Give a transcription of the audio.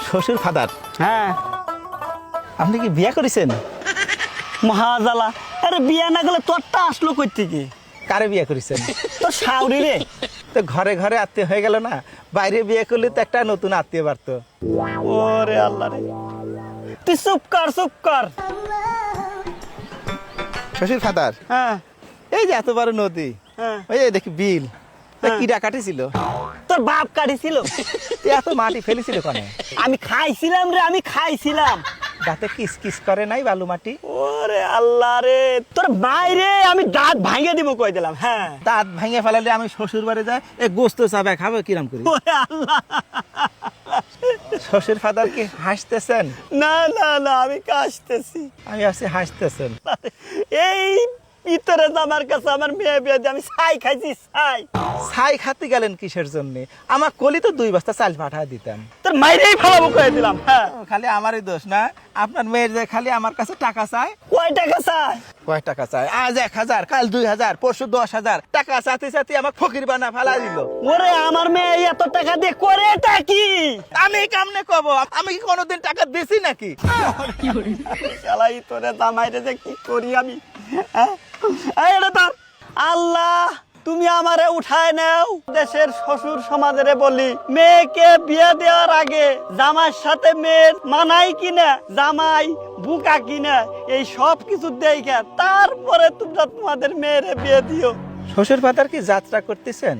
শ্বশুর ফাদার, হ্যাঁ আপনি কি বিয়ে করেছেন? মহাজালা। আরে বিয়া না গেলে তোরটা আসলো কই থেকে? কারে বিয়ে করেছেন? তোর শাউরি রে। তো ঘরে ঘরে আত্মীয় হয়ে গেল না, বাইরে বিয়ে করলে তো একটা নতুন আত্মীয় বাড়তো। ওরে আল্লাহ রে, তুই চুপ কর চুপ কর। শ্বশুর ফাদার, হ্যাঁ এই যে এত বড় নদী, হ্যাঁ ওই যে দেখি বিল, তা হ্যাঁ। কিরা কাটিছিল? তোর বাপ কাটিছিল। এত মাটি ফেলেছিল কেন? আমি খাইছিলাম রে, আমি খাইছিলাম। দাঁতে কিস কিস করে নাই বালু মাটি? ওরে আল্লাহ রে, তোর বাইরে আমি দাঁত ভাঙে দিব কই দিলাম। হ্যাঁ দাঁত ভাঙে ফেলালে আমি শ্বশুর বাড়ি যাই, এ গোস্ত চাবে খাবো কিরাম করি? ওরে আল্লাহ। শ্বশুর ফাদার কি হাসতেছেন? না না না, আমি কাশতেছি। আমি আছি হাসতেছেন। এই ভিতরে আমার কাছে আমার মেয়ে বিয়ে দিয়ে আমি ছাই খাইছি ছাই। ছাই খাতে গেলেন কিসের জন্য? আমার কলি তো 2 বস্তা চাল পাঠায় দিতাম। তোর মাইরেই ফেলাবো কয়ে দিলাম। হ্যাঁ খালি আমারই দোষ না, আপনার মেয়ের যে খালি আমার কাছে টাকা চায়। কয় টাকা চাই? কয় টাকা চায়? আজ 1000, কাল 2000, পরশু 10,000 টাকা চাতে চাতে আমার ফকির বানা ফেলা দিল। ওরে আমার মেয়ে এত টাকা দিয়ে করে কি? আমি কেমনে কব? আমি কি কোনোদিন টাকা দিছি নাকি? শালাই তোরে জামাইরে যে কি করি আমি। হ্যাঁ এই রে তোর আল্লাহ, তুমি আমারে উঠায় নাও। দেশের শ্বশুর সমাজেরে বলি, মেয়েকে বিয়ে দেওয়ার আগে জামাইয়ের সাথে মেয়ের মানাই কিনা, জামাই বুকা কিনা, এই সব কিছু দেখে তারপরে তোমরা তোমাদের মেয়েরে বিয়ে দিও। শ্বশুর ফাদার কি যাত্রা করতেছেন?